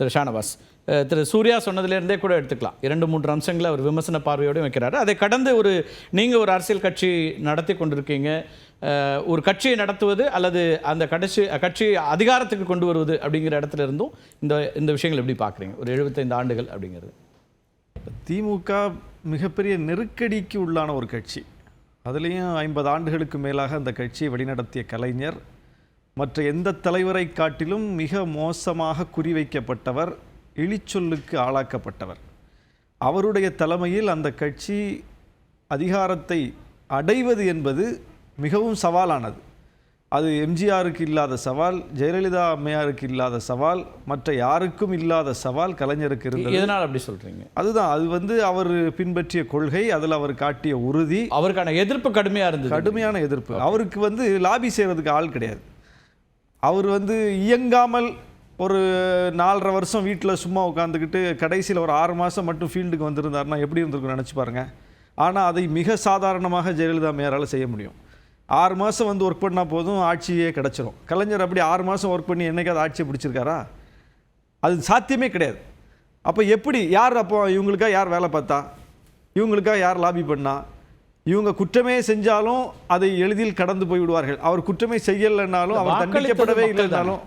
திரு ஷானவாஸ். திரு சூர்யா சொன்னதிலேருந்தே கூட எடுத்துக்கலாம். 2-3 அம்சங்களை அவர் விமர்சன பார்வையோடு வைக்கிறாரு. அதை கடந்து நீங்கள் ஒரு அரசியல் கட்சி நடத்தி கொண்டிருக்கீங்க. ஒரு கட்சியை நடத்துவது அல்லது அந்த கட்சியை அதிகாரத்துக்கு கொண்டு வருவது அப்படிங்கிற இடத்துல இருந்தும் இந்த விஷயங்கள் எப்படி பார்க்குறீங்க? ஒரு 75 ஆண்டுகள் அப்படிங்கிறது. திமுக மிகப்பெரிய நெருக்கடிக்கு உள்ளான ஒரு கட்சி. அதுலேயும் 50 ஆண்டுகளுக்கு மேலாக அந்த கட்சியை வழிநடத்திய கலைஞர் மற்ற எந்த தலைவரை காட்டிலும் மிக மோசமாக குறிவைக்கப்பட்டவர், இழிச்சொல்லுக்கு ஆளாக்கப்பட்டவர். அவருடைய தலைமையில் அந்த கட்சி அதிகாரத்தை அடைவது என்பது மிகவும் சவாலானது. அது எம்ஜிஆருக்கு இல்லாத சவால், ஜெயலலிதா அம்மையாருக்கு இல்லாத சவால், மற்ற யாருக்கும் இல்லாத சவால் கலைஞருக்கு இருந்தது. எதனால் அப்படி சொல்கிறீங்க? அதுதான், அது அவர் பின்பற்றிய கொள்கை, அதில் அவர் காட்டிய உறுதி. அவருக்கான எதிர்ப்பு கடுமையாக இருந்தது, கடுமையான எதிர்ப்பு. அவருக்கு லாபி செய்வதுக்கு ஆள் கிடையாது. அவர் இயங்காமல் ஒரு 4.5 வருஷம் வீட்டில் சும்மா உட்காந்துக்கிட்டு கடைசியில் ஒரு 6 மாதம் மட்டும் ஃபீல்டுக்கு வந்திருந்தாருன்னா எப்படி இருந்திருக்குன்னு நினச்சி பாருங்கள். ஆனால் அதை மிக சாதாரணமாக ஜெயலலிதா அம்மையாரால் செய்ய முடியும். 6 மாதம் ஒர்க் பண்ணால் போதும், ஆட்சியே கிடச்சிரும். கலைஞர் அப்படி 6 மாதம் ஒர்க் பண்ணி என்னைக்காவது ஆட்சியை பிடிச்சிருக்காரா? அது சாத்தியமே கிடையாது. அப்போ எப்படி, யார் அப்போ இவங்களுக்காக யார் வேலை பார்த்தா, இவங்களுக்காக யார் லாபி பண்ணா? இவங்க குற்றமே செஞ்சாலும் அதை எளிதில் கடந்து போய் விடுவார்கள். அவர் குற்றமே செய்யலைன்னாலும், அவர் தண்டிக்கப்படவே இல்லைன்னாலும்,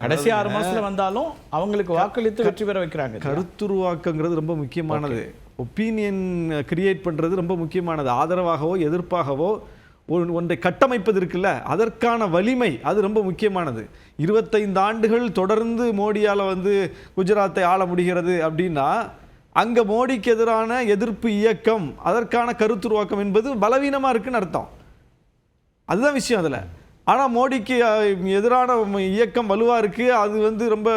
கடைசி 6 மாதத்தில் வந்தாலும் அவங்களுக்கு வாக்களித்து வெற்றி பெற வைக்கிறாங்க. கருத்துருவாக்கங்கிறது ரொம்ப முக்கியமானது. ஒப்பீனியன் கிரியேட் பண்ணுறது ரொம்ப முக்கியமானது. ஆதரவாகவோ எதிர்ப்பாகவோ ஒன்றை கட்டமைப்பது இருக்குல்ல, அதற்கான வலிமை அது ரொம்ப முக்கியமானது. 25 ஆண்டுகள் தொடர்ந்து மோடியால் குஜராத்தை ஆள முடிகிறது அப்படின்னா, அங்கே மோடிக்கு எதிரான எதிர்ப்பு இயக்கம், அதற்கான கருத்துருவாக்கம் என்பது பலவீனமாக இருக்குன்னு அர்த்தம். அதுதான் விஷயம் அதில். ஆனால் மோடிக்கு எதிரான இயக்கம் வலுவாக இருக்குது, அது ரொம்ப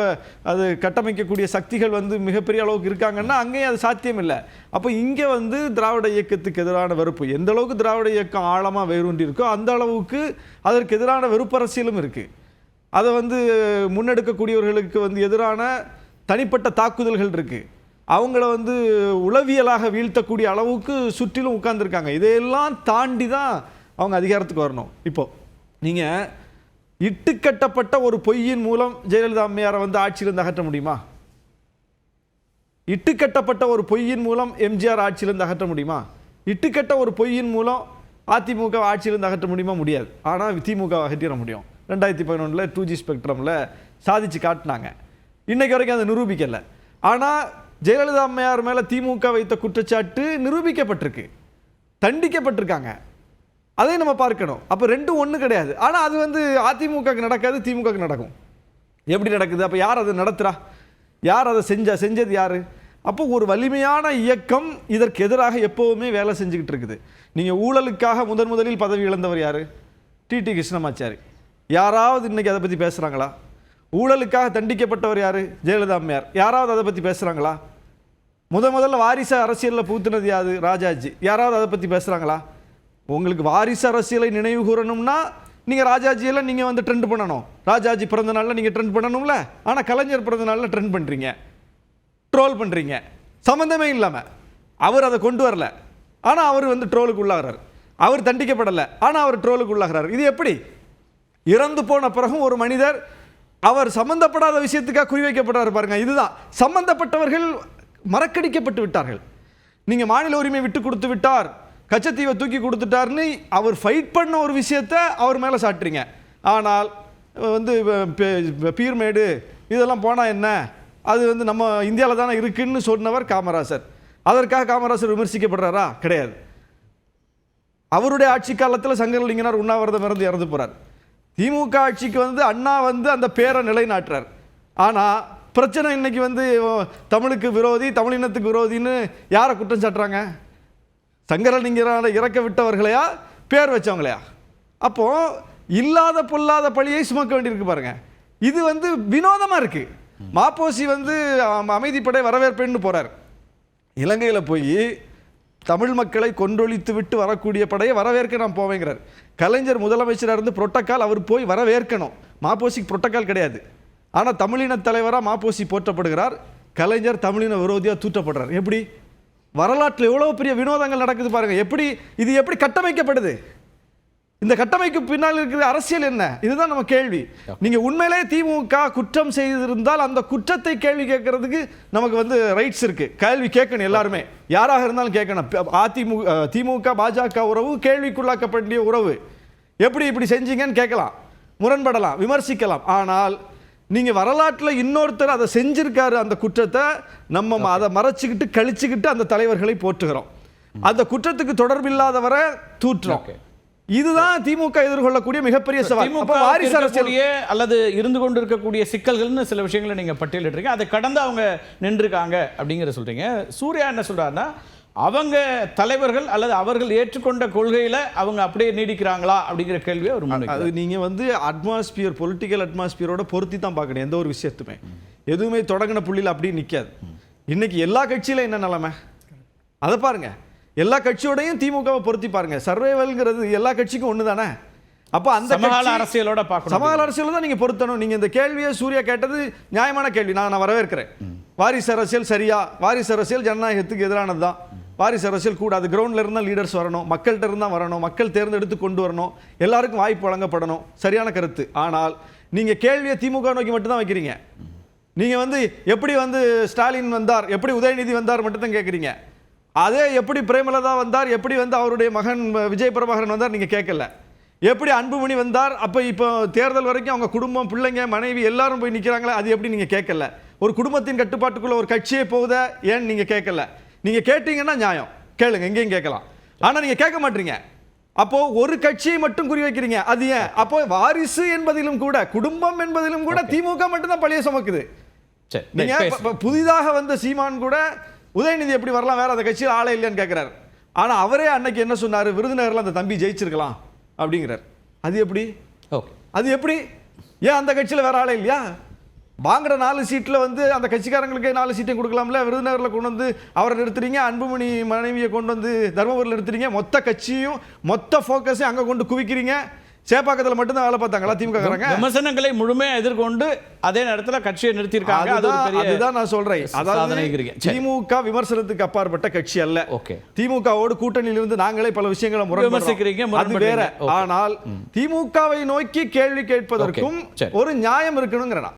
அது கட்டமைக்கக்கூடிய சக்திகள் மிகப்பெரிய அளவுக்கு இருக்காங்கன்னா அங்கேயும் அது சாத்தியம் இல்லை. அப்போ இங்கே திராவிட இயக்கத்துக்கு எதிரான வெறுப்பு, எந்த அளவுக்கு திராவிட இயக்கம் ஆழமாக வேரூன்றி இருக்கோ அந்த அளவுக்கு அதற்கு எதிரான வெறுப்பரசியலும் இருக்குது. அதை முன்னெடுக்கக்கூடியவர்களுக்கு எதிரான தனிப்பட்ட தாக்குதல்கள் இருக்குது. அவங்கள உளவியலாக வீழ்த்தக்கூடிய அளவுக்கு சுற்றிலும் உட்கார்ந்துருக்காங்க. இதையெல்லாம் தாண்டி தான் அவங்க அதிகாரத்துக்கு வரணும். இப்போது நீங்கள் இட்டுக்கட்டப்பட்ட ஒரு பொய்யின் மூலம் ஜெயலலிதா அம்மையாரை ஆட்சியிலிருந்து அகற்ற முடியுமா? இட்டுக்கட்டப்பட்ட ஒரு பொய்யின் மூலம் எம்ஜிஆர் ஆட்சியிலிருந்து அகற்ற முடியுமா? இட்டுக்கட்ட ஒரு பொய்யின் மூலம் அதிமுக ஆட்சியிலிருந்து அகற்ற முடியுமா? முடியாது. ஆனால் திமுக அகற்றிட முடியும். 2011 2G ஸ்பெக்ட்ரமில் சாதிச்சு காட்டினாங்க. இன்னைக்கு வரைக்கும் அதை நிரூபிக்கலை. ஆனால் ஜெயலலிதா அம்மையார் மேலே திமுக வைத்த குற்றச்சாட்டு நிரூபிக்கப்பட்டிருக்கு, தண்டிக்கப்பட்டிருக்காங்க. அதை நம்ம பார்க்கணும். அப்போ ரெண்டும் ஒன்று கிடையாது. ஆனால் அது அதிமுகவுக்கு நடக்காது, திமுகவுக்கு நடக்கும். எப்படி நடக்குது? அப்போ யார் அதை நடத்துகிறா? யார் அதை செஞ்சது யார்? அப்போ ஒரு வலிமையான இயக்கம் இதற்கு எதிராக எப்போவுமே வேலை செஞ்சுக்கிட்டு இருக்குது. நீங்கள் ஊழலுக்காக முதலில் பதவி இழந்தவர் யார்? டிடி கிருஷ்ணமாச்சாரி. யாராவது இன்னைக்கு அதை பற்றி பேசுகிறாங்களா? ஊழலுக்காக தண்டிக்கப்பட்டவர் யார்? ஜெயலலிதா அம்மையார். யாராவது அதை பற்றி பேசுகிறாங்களா? முதல்ல வாரிசு அரசியலில் பூத்துனது யாரு? ராஜாஜி. யாராவது அதை பற்றி பேசுகிறாங்களா? உங்களுக்கு வாரிசு அரசியலை நினைவு கூறணும்னா நீங்கள் ராஜாஜியெல்லாம் நீங்கள் ட்ரெண்ட் பண்ணணும். ராஜாஜி பிறந்த நாளில் நீங்கள் ட்ரெண்ட் பண்ணணும்ல. ஆனால் கலைஞர் பிறந்த நாளில் ட்ரெண்ட் பண்ணுறீங்க, ட்ரோல் பண்ணுறீங்க, சம்மந்தமே இல்லாமல். அவர் அதை கொண்டு வரல, ஆனால் அவர் ட்ரோலுக்கு உள்ளாகிறார். அவர் தண்டிக்கப்படலை, ஆனால் அவர் ட்ரோலுக்கு உள்ளாகிறார். இது எப்படி? இறந்து போன பிறகும் ஒரு மனிதர் அவர் சம்பந்தப்படாத விஷயத்துக்காக குறிவைக்கப்படுறாரு பாருங்க. இதுதான், சம்பந்தப்பட்டவர்கள் மறக்கடிக்கப்பட்டு விட்டார்கள். நீங்கள் மாநில உரிமை விட்டு கொடுத்து விட்டார், கச்சத்தீவை தூக்கி கொடுத்துட்டார்னு அவர் ஃபைட் பண்ண ஒரு விஷயத்தை அவர் மேலே சாட்டுறீங்க. ஆனால் பீர்மேடு இதெல்லாம் போனால் என்ன, அது நம்ம இந்தியாவில் தானே இருக்குன்னு சொன்னவர் காமராசர். அதற்காக காமராசர் விமர்சிக்கப்படுறாரா? கிடையாது. அவருடைய ஆட்சி காலத்தில் சங்கரலிங்கனார் உண்ணாவிரதம் இறந்து போகிறார். திமுக ஆட்சிக்கு அண்ணா அந்த பேரை நிலைநாட்டுறார். ஆனால் பிரச்சனை இன்னைக்கு தமிழுக்கு விரோதி, தமிழினத்துக்கு விரோதின்னு யாரை குற்றம் சாட்டுறாங்க? சங்கரலிங்கரான இறக்க விட்டவர்களையா, பேர் வச்சவங்களையா? அப்போ இல்லாத பொல்லாத பழியை சுமக்க வேண்டியிருக்கு பாருங்க. இது வினோதமாக இருக்கு. மாப்போசி அமைதிப்படை வரவேற்பேன்னு போறார். இலங்கையில் போய் தமிழ் மக்களை கொன்றொழித்து விட்டு வரக்கூடிய படையை வரவேற்க நான் போவேங்கிறார். கலைஞர் முதலமைச்சராக இருந்து புரோட்டோக்கால் அவர் போய் வரவேற்கணும். மாப்போசிக்கு புரோட்டோக்கால் கிடையாது. ஆனால் தமிழின தலைவராக மாப்போசி போற்றப்படுகிறார், கலைஞர் தமிழின விரோதியாக தூற்றப்படுறார். எப்படி? வரலாற்றில் எவ்வளோ பெரிய வினோதங்கள் நடக்குது பாருங்க. இது எப்படி கட்டமைக்கப்படுது? இந்த கட்டமைக்கு பின்னால் இருக்கிற அரசியல் என்ன? இதுதான் நம்ம கேள்வி. நீங்க உண்மையிலே திமுக குற்றம் செய்திருந்தால் அந்த குற்றத்தை கேள்வி கேட்கறதுக்கு நமக்கு ரைட்ஸ் இருக்கு. கேள்வி கேட்கணும், எல்லாருமே யாராக இருந்தாலும் கேட்கணும். திமுக பாஜக உறவு கேள்விக்குள்ளாக்கப்பட்ட உறவு. எப்படி இப்படி செஞ்சீங்கன்னு கேட்கலாம், முரண்படலாம், விமர்சிக்கலாம். ஆனால் நீங்க வரலாற்றில் இன்னொருத்தர் அதை செஞ்சிருக்காரு, அந்த குற்றத்தை நம்ம அதை மறைச்சிக்கிட்டு கழிச்சுக்கிட்டு அந்த தலைவர்களை போற்றுகிறோம். அந்த குற்றத்துக்கு தொடர்பில்லாதவரை தூற்றுறோம். இதுதான் திமுக எதிர்கொள்ளக்கூடிய மிகப்பெரிய சவால். வாரிசு அரசியல் அல்லது இருந்து கொண்டிருக்கக்கூடிய சிக்கல்கள்னு சில விஷயங்களை நீங்க பட்டியலிட்டுறீங்க. அதை கடந்து அவங்க நின்றுருக்காங்க அப்படிங்கிற சொல்றீங்க. சூர்யா என்ன சொல்றாருன்னா, அவங்க தலைவர்கள் அல்லது அவர்கள் ஏற்றுக்கொண்ட கொள்கையில அவங்க அப்படியே நீடிக்கிறாங்களா அப்படிங்கிற கேள்வியை ஒரு அது நீங்க அட்மாஸ்பியர், பொலிட்டிக்கல் அட்மாஸ்பியரோட பொருத்தி தான் பார்க்கணும். எந்த ஒரு விஷயத்துமே எதுவுமே தொடங்கின புள்ளியில் அப்படியே நிற்காது. இன்னைக்கு எல்லா கட்சியில என்ன நிலைமை அதை பாருங்க. எல்லா கட்சியோடையும் திமுகவை பொருத்தி பாருங்க. சர்வைவல்ங்கிறது எல்லா கட்சிக்கும் ஒன்று தானே. அப்போ அந்த அரசியலோட பார்க்கணும், சமகால அரசியல் தான் நீங்க பொருத்தணும். நீங்க இந்த கேள்வியை சூர்யா கேட்டது நியாயமான கேள்வி, நான் வரவேற்கிறேன். வாரிசு அரசியல் சரியா? வாரிசு அரசியல் ஜனநாயகத்துக்கு எதிரானது தான். வாரிசு அரசியல் கூடாது. கிரவுண்ட்ல இருந்தால் லீடர்ஸ் வரணும், மக்கள்கிட்ட இருந்தால் வரணும், மக்கள் தேர்ந்தெடுத்து கொண்டு வரணும், எல்லாருக்கும் வாய்ப்பு வழங்கப்படணும். சரியான கருத்து. ஆனால் நீங்க கேள்வியை திமுக நோக்கி மட்டும் தான் வைக்கிறீங்க. நீங்க எப்படி ஸ்டாலின் வந்தார், எப்படி உதயநிதி வந்தார் மட்டும் தான் கேட்குறீங்க. அதே எப்படி பிரேமலதா வந்தார், எப்படி அவருடைய மகன் விஜய் பிரபாகரன் வந்தார் நீங்க கேட்கல. எப்படி அன்புமணி வந்தார், அப்போ இப்போ தேர்தல் வரைக்கும் அவங்க குடும்பம், பிள்ளைங்க, மனைவி எல்லாரும் போய் நிற்கிறாங்களே, அது எப்படி நீங்க கேட்கல. ஒரு குடும்பத்தின் கட்டுப்பாட்டுக்குள்ள ஒரு கட்சியே போகுதா, ஏன் நீங்க கேட்கல? நீங்க கேட்டீங்கன்னா நியாயம், கேளுங்க, எங்கேயும் கேட்கலாம். ஆனா நீங்க கேட்க மாட்டீங்க. அப்போ ஒரு கட்சியை மட்டும் குறி வைக்கிறீங்க. அது ஏன்? அப்போ வாரிசு என்பதிலும் கூட, குடும்பம் என்பதிலும் கூட திமுக மட்டும்தான் பழிய சுமக்குது. நீங்க புதிதாக சீமான் கூட உதயநிதி எப்படி வரலாம், வேற அந்த கட்சியில் ஆளே இல்லைன்னு கேட்கிறார். ஆனா அவரே அன்னைக்கு என்ன சொன்னாரு, விருதுநகர்ல அந்த தம்பி ஜெயிச்சிருக்கலாம் அப்படிங்கிறார். அது எப்படி? அது எப்படி? ஏன் அந்த கட்சியில் வேற ஆளே இல்லையா? வாங்குற 4 சீட்ல அந்த கட்சிக்காரங்களுக்கு 4 சீட்டையும் கொடுக்கலாம்ல. விருதுநகர்ல கொண்டு அவரை நிறுத்துறீங்க, அன்புமணி மனைவியை கொண்டு தர்மபுரியில் நிறுத்துறீங்க. மொத்த கட்சியும் மொத்த ஃபோக்கஸையும் அங்க கொண்டு குவிக்கிறீங்க. சேப்பாக்கத்தில் மட்டும்தான் வேலை பார்த்தாங்களா திமுக காரங்க? விமர்சனங்களை முழுமையாக எதிர்கொண்டு அதே நேரத்தில் கட்சியை நிறுத்தியிருக்காங்க. அதுதான் நான் சொல்றேன். அதாவது திமுக விமர்சனத்துக்கு அப்பாற்பட்ட கட்சி அல்ல. திமுகவோடு கூட்டணியில் இருந்து நாங்களே பல விஷயங்களை விமர்சிக்கிறீங்க, அது வேற. ஆனால் திமுகவை நோக்கி கேள்வி கேட்பதற்கும் ஒரு நியாயம் இருக்கணுங்கிறேன்.